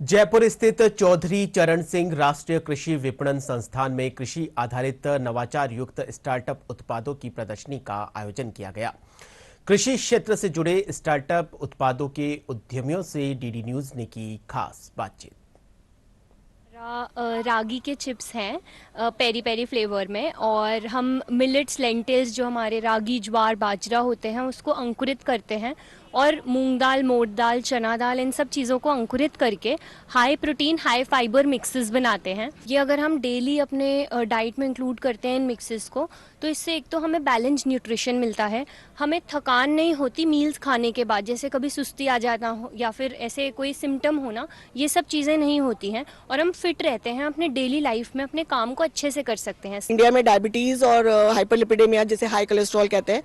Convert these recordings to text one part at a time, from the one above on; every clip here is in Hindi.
जयपुर स्थित चौधरी चरण सिंह राष्ट्रीय कृषि विपणन संस्थान में कृषि आधारित नवाचार युक्त स्टार्टअप उत्पादों की प्रदर्शनी का आयोजन किया गया। कृषि क्षेत्र से जुड़े स्टार्टअप उत्पादों के उद्यमियों से डीडी न्यूज ने की खास बातचीत। रागी के चिप्स हैं पेरी पेरी फ्लेवर में, और हम मिलेट्स लेंटिल्स जो हमारे रागी ज्वार बाजरा होते हैं उसको अंकुरित करते हैं, और मूंग दाल मोट दाल चना दाल इन सब चीज़ों को अंकुरित करके high protein high fibre mixes बनाते हैं। ये अगर हम डेली अपने डाइट में इंक्लूड करते हैं इन मिक्सेस को, तो इससे एक तो हमें बैलेंस न्यूट्रिशन मिलता है, हमें थकान नहीं होती मील्स खाने के बाद, जैसे कभी सुस्ती आ जाता हो या फिर ऐसे कोई सिम्टम होना, ये सब चीज़ें नहीं होती हैं, और हम फिट रहते हैं, अपने डेली लाइफ में अपने काम को अच्छे से कर सकते हैं। इंडिया में डायबिटीज़ और हाइपरलिपिडेमिया, जिसे हाई कोलेस्ट्रॉल कहते हैं,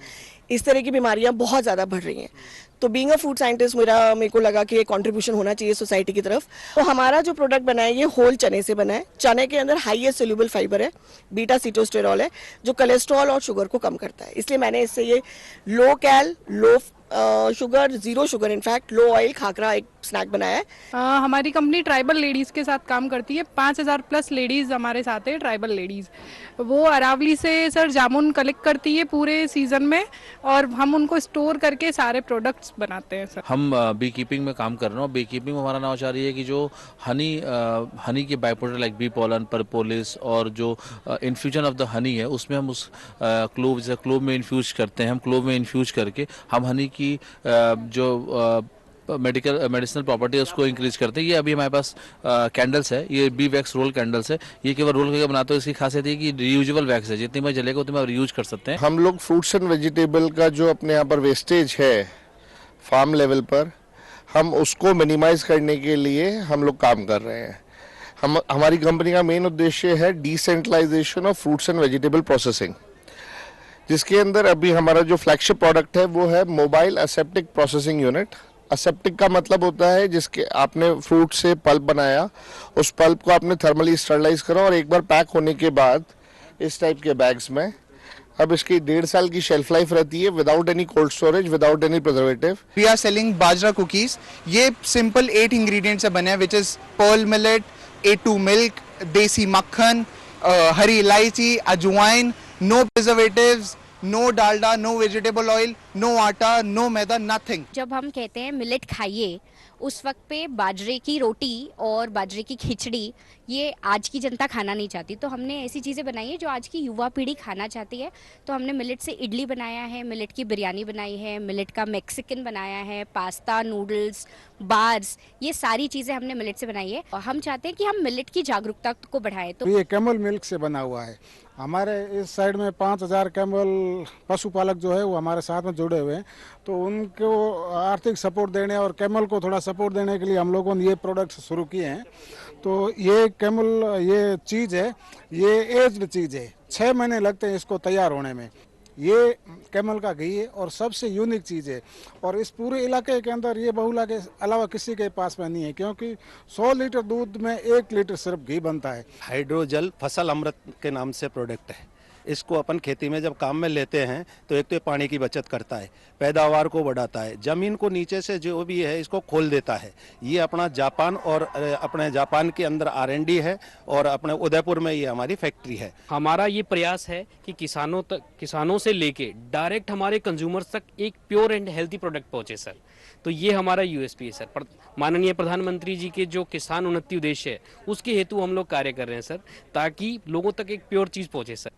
इस तरह की बीमारियां बहुत ज़्यादा बढ़ रही हैं। तो बीइंग अ फूड साइंटिस्ट मेरे को लगा कि ये कंट्रीब्यूशन होना चाहिए सोसाइटी की तरफ। तो हमारा जो प्रोडक्ट बना है ये होल चने से बना है। चने के अंदर हाईएस्ट सोल्यूबल फाइबर है, बीटा सीटोस्टेरॉल है, जो कोलेस्ट्रॉल और शुगर को कम करता है। इसलिए मैंने इससे ये low cal low sugar, zero sugar, in fact low oil khakhra एक स्नैक बनाया है। हमारी कंपनी ट्राइबल लेडीज़ के साथ काम करती है। 5000 प्लस लेडीज़ हमारे साथ है, ट्राइबल लेडीज़। वो अरावली से सर जामुन कलेक्ट करती है पूरे सीज़न में, और हम उनको स्टोर करके सारे प्रोडक्ट्स बनाते हैं सर। हम बी कीपिंग में काम कर रहे हैं। बी कीपिंग में हमारा नवाचार ये है कि जो हनी के by product like bee pollen, propolis और जो इन्फ्यूजन ऑफ द हनी है, उसमें हम उस क्लोव में इन्फ्यूज करते हैं। हम क्लोव में इन्फ्यूज करके हम हनी की जो मेडिसिनल प्रॉपर्टी है उसको इंक्रीज करते हैं। ये अभी हमारे पास कैंडल्स है, ये बी वैक्स रोल कैंडल्स है। ये केवल रोल करके बनाते हो। इसकी खासियत है कि रियूजेबल वैक्स है, जितनी बार जलेगा उतनी बार रियूज कर सकते हैं। हम लोग फ्रूट्स एंड वेजिटेबल का जो अपने यहाँ पर वेस्टेज है फार्म लेवल पर, हम उसको मिनिमाइज करने के लिए हम लोग काम कर रहे हैं। हमारी कंपनी का मेन उद्देश्य है decentralisation of fruits and vegetable processing, जिसके अंदर अभी हमारा जो फ्लैगशिप प्रोडक्ट है वो है mobile aseptic processing unit. Aseptic का मतलब होता है जिसके आपने फ्रूट से पल्प बनाया, उस पल्प को आपने थर्मली स्टरलाइज करा और एक बार पैक होने के बाद इस टाइप के बैग्स में, अब इसकी 1.5 साल की शेल्फ लाइफ रहती है, without any cold storage, without any preservative. We are selling bajra cookies. ये सिंपल 8 इंग्रेडिएंट्स से बने हैं, which is pearl millet, A2 milk, desi makhan, hari elaichi, ajwain, no preservatives, no Dalda, no vegetable oil, no atta, no maida, nothing. जब हम कहते हैं मिलेट खाइए, उस वक्त पे बाजरे की रोटी और बाजरे की खिचड़ी ये आज की जनता खाना नहीं चाहती, तो हमने ऐसी चीज़ें बनाई है जो आज की युवा पीढ़ी खाना चाहती है। तो हमने मिलेट से इडली बनाया है, मिलेट की बिरयानी बनाई है, मिलेट का मैक्सिकन बनाया है, पास्ता, नूडल्स, बार्स, ये सारी चीज़ें हमने मिलेट से बनाई है। और हम चाहते हैं कि हम मिलेट की जागरूकता को बढ़ाएं। तो ये कैमल मिल्क से बना हुआ है। हमारे इस साइड में 5000 कैमल पशुपालक जो है वो हमारे साथ में जुड़े हुए हैं, तो उनको आर्थिक सपोर्ट देने और कैमल को थोड़ा सपोर्ट देने के लिए हम लोगों ने ये प्रोडक्ट्स शुरू किए हैं। तो ये कैमल ये चीज़ है, ये एज्ड चीज़ है, 6 महीने लगते हैं इसको तैयार होने में। ये कैमल का घी है और सबसे यूनिक चीज़ है, और इस पूरे इलाके के अंदर ये बहुला के अलावा किसी के पास में नहीं है, क्योंकि 100 लीटर दूध में 1 लीटर सिर्फ घी बनता है। हाइड्रोजल फसल अमृत के नाम से प्रोडक्ट है। इसको अपन खेती में जब काम में लेते हैं तो एक तो ये पानी की बचत करता है, पैदावार को बढ़ाता है, जमीन को नीचे से जो भी है इसको खोल देता है। ये अपना जापान और अपने जापान के अंदर R&D है, और अपने उदयपुर में ये हमारी फैक्ट्री है। हमारा ये प्रयास है कि किसानों से लेके डायरेक्ट हमारे कंज्यूमर्स तक एक प्योर एंड हेल्थी प्रोडक्ट पहुंचे सर। तो ये हमारा USP है सर। माननीय प्रधानमंत्री जी के जो किसान उन्नति उद्देश्य है उसके हेतु हम लोग कार्य कर रहे हैं सर, ताकि लोगों तक एक प्योर चीज़ पहुंचे सर।